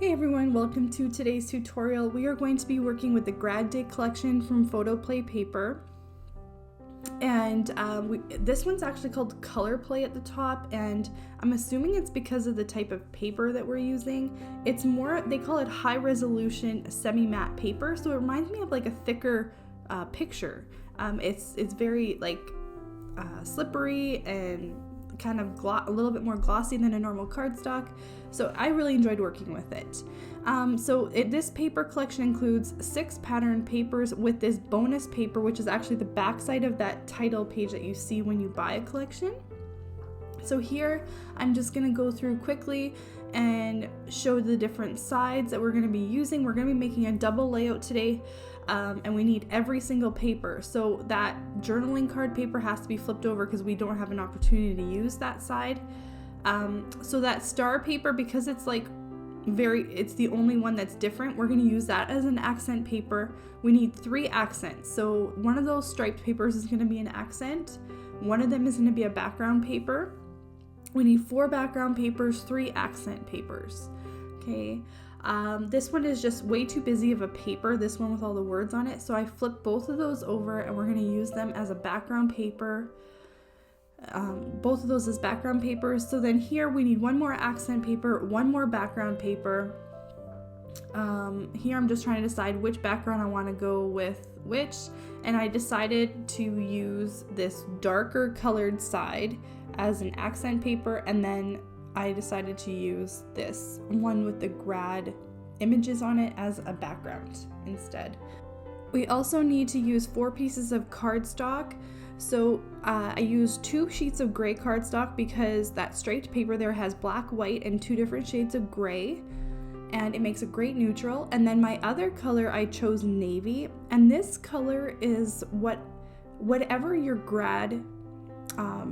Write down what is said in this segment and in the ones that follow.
Hey everyone, welcome to today's tutorial. We are going to be working with the Grad Day collection from PhotoPlay paper. And this one's actually called Color Play at the top, and I'm assuming it's because of the type of paper that we're using. It's more, they call it high resolution semi-matte paper, so it reminds me of like a thicker picture. It's very like slippery and kind of a little bit more glossy than a normal cardstock, so I really enjoyed working with it. This paper collection includes 6 pattern papers with this bonus paper, which is actually the back side of that title page that you see when you buy a collection. So here I'm just going to go through quickly and show the different sides that we're going to be using. We're going to be making a double layout today, and we need every single paper. So that journaling card paper has to be flipped over because we don't have an opportunity to use that side. So that star paper, because it's like it's the only one that's different, we're going to use that as an accent paper. We need 3 accents. So one of those striped papers is going to be an accent. One of them is going to be a background paper. We need 4 background papers, 3 accent papers. Okay. This one is just way too busy of a paper, this one with all the words on it. So I flipped both of those over and we're going to use them as a background paper. Both of those as background papers. So then here we need 1 more accent paper, 1 more background paper. Here I'm just trying to decide which background I want to go with which, and I decided to use this darker colored side as an accent paper, and then I decided to use this one with the Grad images on it as a background instead. We also need to use 4 pieces of cardstock. So I used 2 sheets of gray cardstock because that striped paper there has black, white, and 2 different shades of gray, and it makes a great neutral. And then my other color, I chose navy, and this color is whatever your grad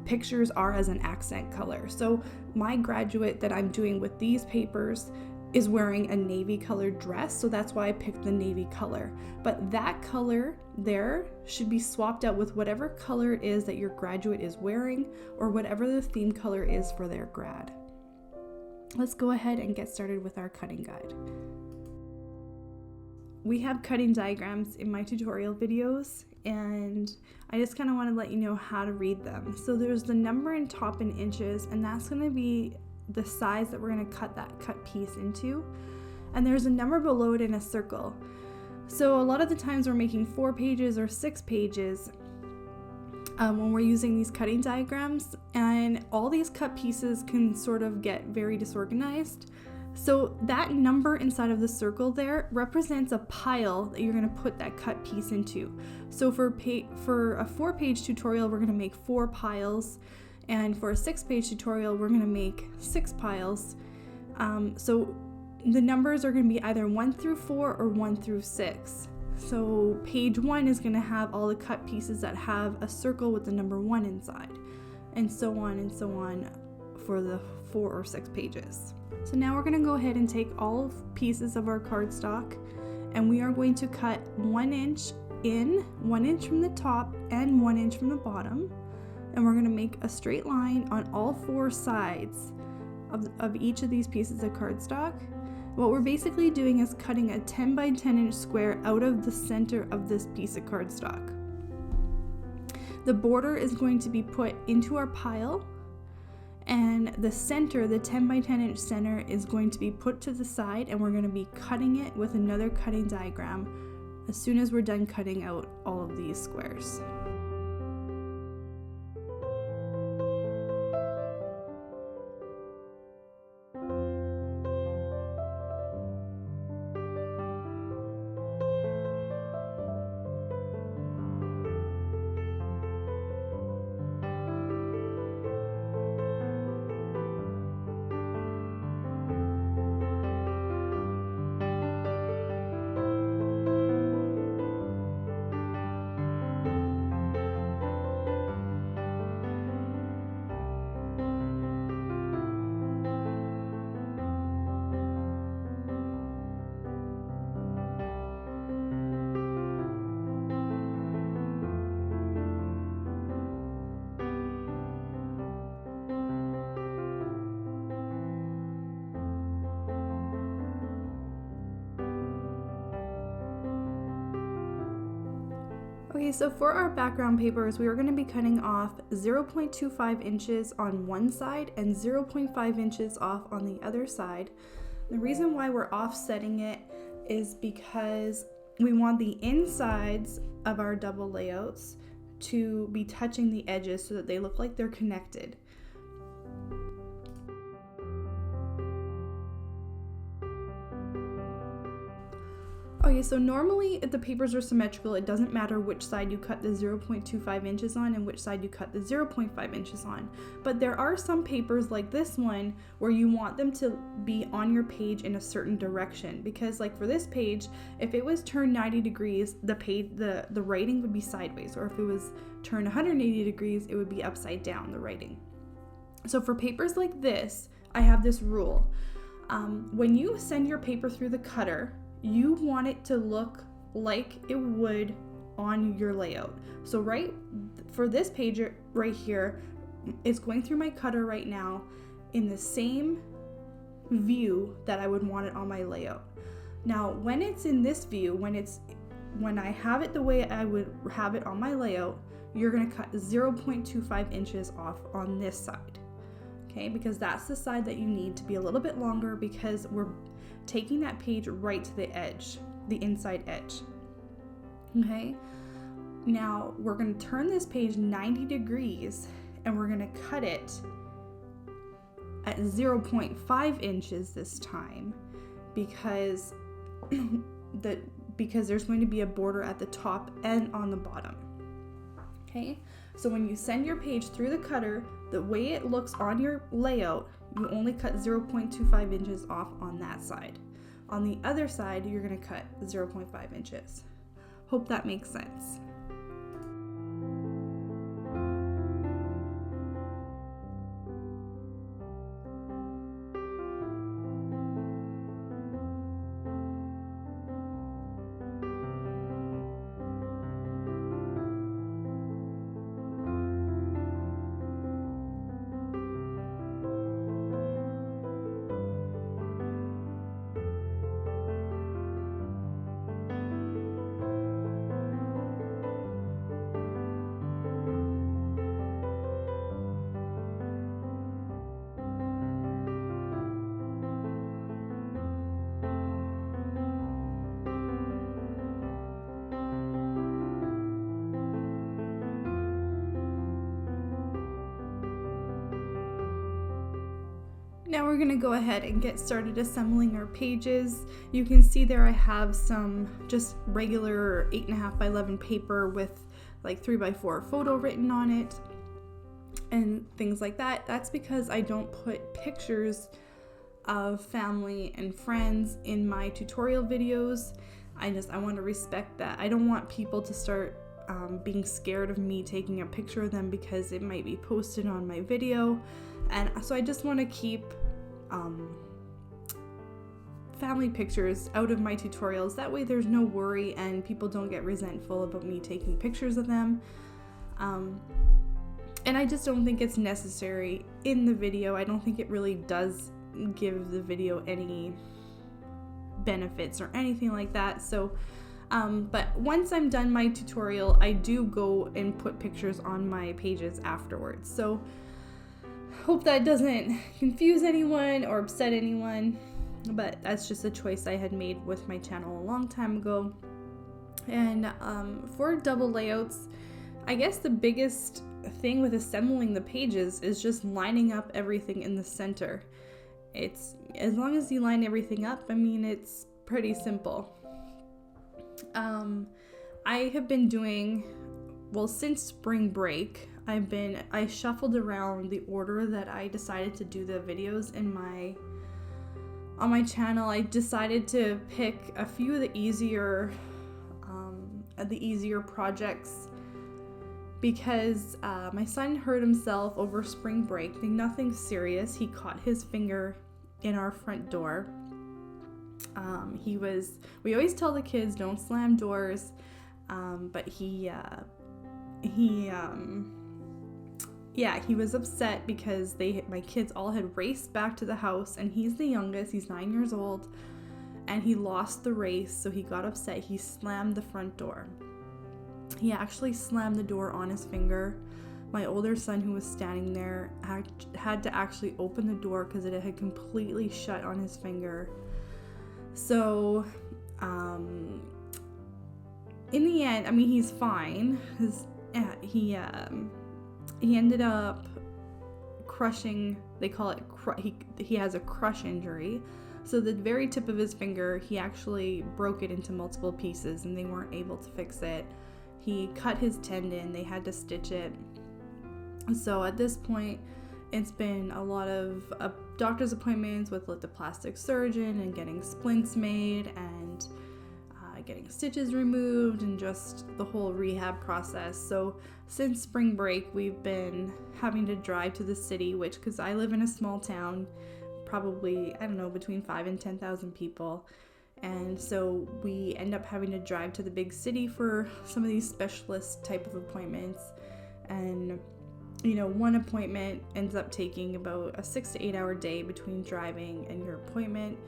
pictures are as an accent color. So my graduate that I'm doing with these papers is wearing a navy colored dress, so that's why I picked the navy color. But that color there should be swapped out with whatever color it is that your graduate is wearing, or whatever the theme color is for their grad. Let's go ahead and get started with our cutting guide. We have cutting diagrams in my tutorial videos, and I just kind of want to let you know how to read them. So there's the number in top in inches, and that's going to be the size that we're going to cut that cut piece into. And there's a number below it in a circle. So a lot of the times we're making 4 pages or 6 pages when we're using these cutting diagrams, and all these cut pieces can sort of get very disorganized. So that number inside of the circle there represents a pile that you're going to put that cut piece into. So for a 4-page tutorial, we're going to make 4 piles. And for a 6-page tutorial, we're going to make 6 piles. So the numbers are going to be either 1 through 4 or 1 through 6. So page 1 is going to have all the cut pieces that have a circle with the number 1 inside, and so on for the 4 or 6 pages. So now we're going to go ahead and take all pieces of our cardstock, and we are going to cut 1 inch in, 1 inch from the top, and 1 inch from the bottom. And we're going to make a straight line on all 4 sides of each of these pieces of cardstock. What we're basically doing is cutting a 10 by 10 inch square out of the center of this piece of cardstock. The border is going to be put into our pile, and the center, the 10 by 10 inch center, is going to be put to the side, and we're going to be cutting it with another cutting diagram as soon as we're done cutting out all of these squares. Okay, so for our background papers, we are going to be cutting off 0.25 inches on one side and 0.5 inches off on the other side. The reason why we're offsetting it is because we want the insides of our double layouts to be touching the edges so that they look like they're connected. Okay, so normally if the papers are symmetrical, it doesn't matter which side you cut the 0.25 inches on and which side you cut the 0.5 inches on. But there are some papers like this one where you want them to be on your page in a certain direction, because like for this page, if it was turned 90 degrees, the writing would be sideways, or if it was turned 180 degrees, it would be upside down, the writing. So for papers like this, I have this rule. When you send your paper through the cutter, you want it to look like it would on your layout. So right for this page right here, it's going through my cutter right now in the same view that I would want it on my layout. Now, when it's in this view, when I have it the way I would have it on my layout, you're gonna cut 0.25 inches off on this side. Okay, because that's the side that you need to be a little bit longer, because we're taking that page right to the edge, the inside edge. Okay, now we're going to turn this page 90 degrees and we're going to cut it at 0.5 inches this time, because there's going to be a border at the top and on the bottom. Okay, so when you send your page through the cutter, the way it looks on your layout, you only cut 0.25 inches off on that side. On the other side, you're going to cut 0.5 inches. Hope that makes sense. Now we're gonna go ahead and get started assembling our pages. You can see there I have some just regular 8.5 by 11 paper with like 3x4 photo written on it and things like that. That's because I don't put pictures of family and friends in my tutorial videos. I want to respect that. I don't want people to start being scared of me taking a picture of them because it might be posted on my video. And so I just want to keep family pictures out of my tutorials. That way there's no worry and people don't get resentful about me taking pictures of them. And I just don't think it's necessary in the video. I don't think it really does give the video any benefits or anything like that. So but once I'm done my tutorial, I do go and put pictures on my pages afterwards. So hope that doesn't confuse anyone or upset anyone, but that's just a choice I had made with my channel a long time ago. And for double layouts, I guess the biggest thing with assembling the pages is just lining up everything in the center. It's as long as you line everything up, I mean, it's pretty simple. I have been doing, well, since spring break, I shuffled around the order that I decided to do the videos on my channel. I decided to pick a few of the easier projects because my son hurt himself over spring break. Nothing serious. He caught his finger in our front door. We always tell the kids don't slam doors, but he was upset because my kids all had raced back to the house, and he's the youngest, he's 9 years old, and he lost the race, so he got upset. He slammed the front door. He actually slammed the door on his finger. My older son, who was standing there, had to actually open the door because it had completely shut on his finger. So, in the end, I mean, he's fine. He ended up crushing, they call it, he has a crush injury. So the very tip of his finger, he actually broke it into multiple pieces and they weren't able to fix it. He cut his tendon, they had to stitch it. So at this point, it's been a lot of doctor's appointments with like the plastic surgeon and getting splints made and getting stitches removed and just the whole rehab process. So since spring break, we've been having to drive to the city, which, because I live in a small town, probably, I don't know, between 5,000 and 10,000 people. And so we end up having to drive to the big city for some of these specialist type of appointments. And, you know, one appointment ends up taking about a 6 to 8 hour day between driving and your appointment.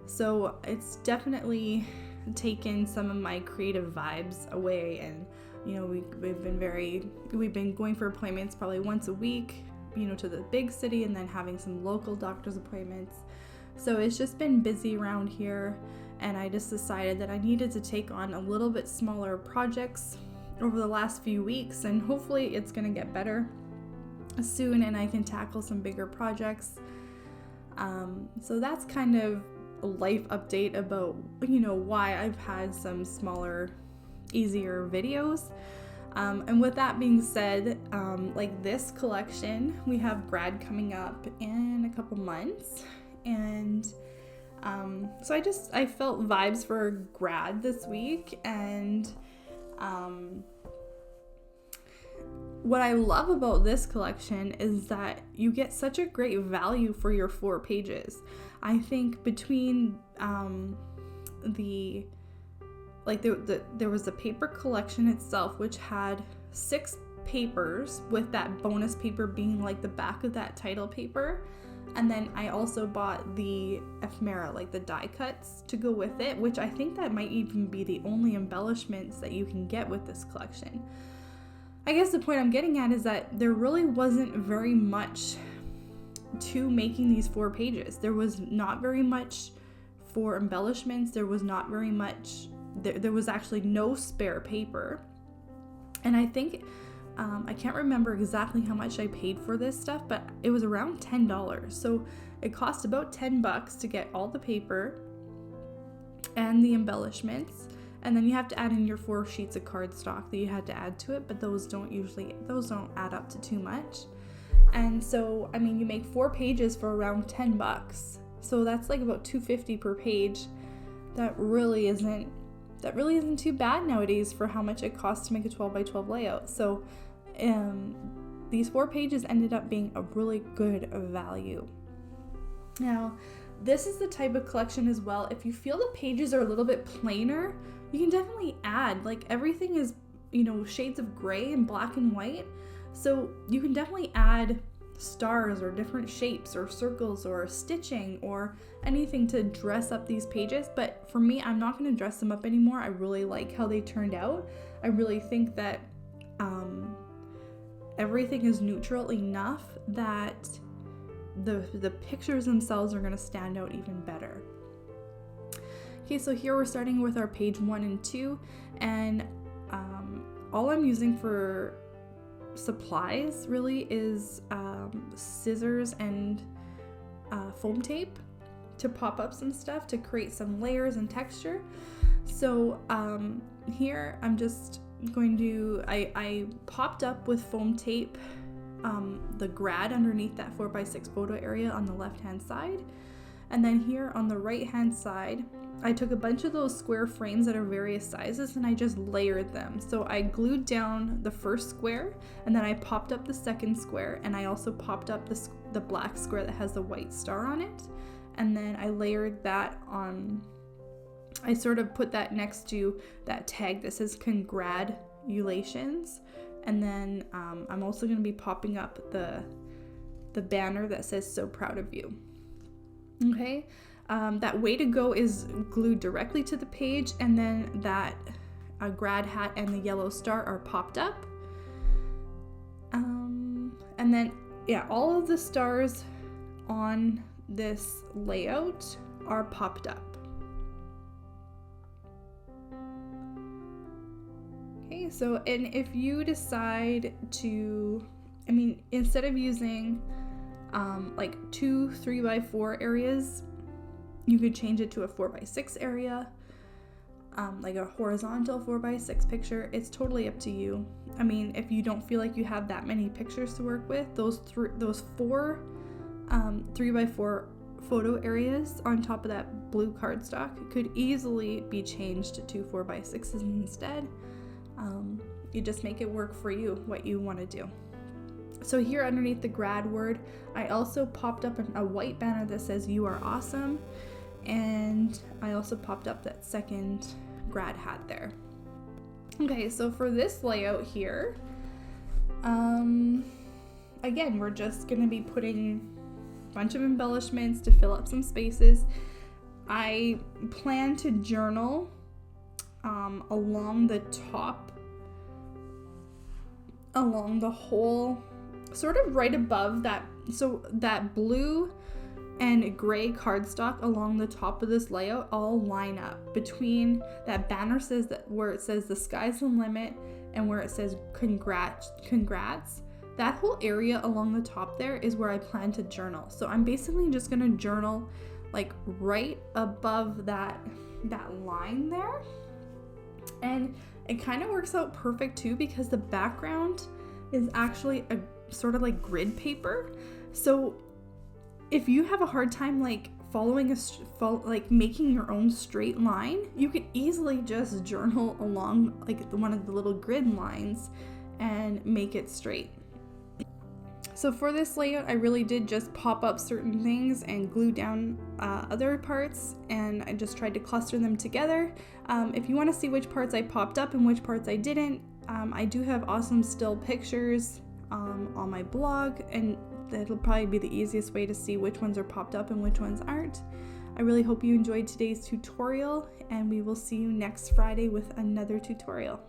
So it's definitely taken some of my creative vibes away. And, you know, we've been going for appointments probably once a week, you know, to the big city, and then having some local doctor's appointments. So it's just been busy around here, and I just decided that I needed to take on a little bit smaller projects over the last few weeks, and hopefully it's going to get better soon and I can tackle some bigger projects. So that's kind of a life update about, you know, why I've had some smaller, easier videos. And with that being said, like this collection, we have Grad coming up in a couple months, and so I felt vibes for Grad this week. And what I love about this collection is that you get such a great value for your 4 pages. I think between there was the paper collection itself, which had 6 papers, with that bonus paper being like the back of that title paper. And then I also bought the ephemera, like the die cuts to go with it, which I think that might even be the only embellishments that you can get with this collection. I guess the point I'm getting at is that there really wasn't very much to making these 4 pages. There was not very much for embellishments. There was not very much, there was actually no spare paper. And I think, I can't remember exactly how much I paid for this stuff, but it was around $10. So it cost about $10 to get all the paper and the embellishments. And then you have to add in your 4 sheets of cardstock that you had to add to it, but those don't add up to too much. And so, I mean, you make 4 pages for around $10. So that's like about $2.50 per page. That really isn't too bad nowadays for how much it costs to make a 12 by 12 layout. So these 4 pages ended up being a really good value. Now, this is the type of collection as well. If you feel the pages are a little bit plainer, you can definitely add, like, everything is, you know, shades of gray and black and white. So you can definitely add stars or different shapes or circles or stitching or anything to dress up these pages. But for me, I'm not going to dress them up anymore. I really like how they turned out. I really think that everything is neutral enough that the pictures themselves are going to stand out even better. Okay, so here we're starting with our page 1 and 2, and all I'm using for supplies really is scissors and foam tape to pop up some stuff to create some layers and texture. So here I'm just going to, I popped up with foam tape the Grad underneath that 4x6 photo area on the left hand side, and then here on the right hand side I took a bunch of those square frames that are various sizes and I just layered them. So I glued down the first square, and then I popped up the second square, and I also popped up the black square that has the white star on it, and then I layered that on. I sort of put that next to that tag that says congratulations, and then I'm also going to be popping up the banner that says so proud of you. Okay. That way to go is glued directly to the page, and then that grad hat and the yellow star are popped up. And then, yeah, all of the stars on this layout are popped up. Okay, so, and if you decide to, I mean, instead of using like 2 3x4 areas, you could change it to a 4x6 area, like a horizontal 4x6 picture. It's totally up to you. I mean, if you don't feel like you have that many pictures to work with, those 4 3x4 photo areas on top of that blue cardstock could easily be changed to 4x6s instead. You just make it work for you, what you want to do. So here underneath the grad word, I also popped up a white banner that says "You are awesome," and I also popped up that second grad hat there. Okay, so for this layout here, again, we're just gonna be putting a bunch of embellishments to fill up some spaces. I plan to journal along the top, along the whole, sort of right above that, so that blue and gray cardstock along the top of this layout all line up between that banner says that where it says "The sky's the limit" and where it says congrats. That whole area along the top there is where I plan to journal. So I'm basically just gonna journal like right above that line there. And it kind of works out perfect too, because the background is actually a sort of like grid paper. So if you have a hard time like like making your own straight line, you could easily just journal along like one of the little grid lines and make it straight. So for this layout, I really did just pop up certain things and glue down other parts, and I just tried to cluster them together. If you want to see which parts I popped up and which parts I didn't, I do have awesome still pictures on my blog, and that'll probably be the easiest way to see which ones are popped up and which ones aren't. I really hope you enjoyed today's tutorial, and we will see you next Friday with another tutorial.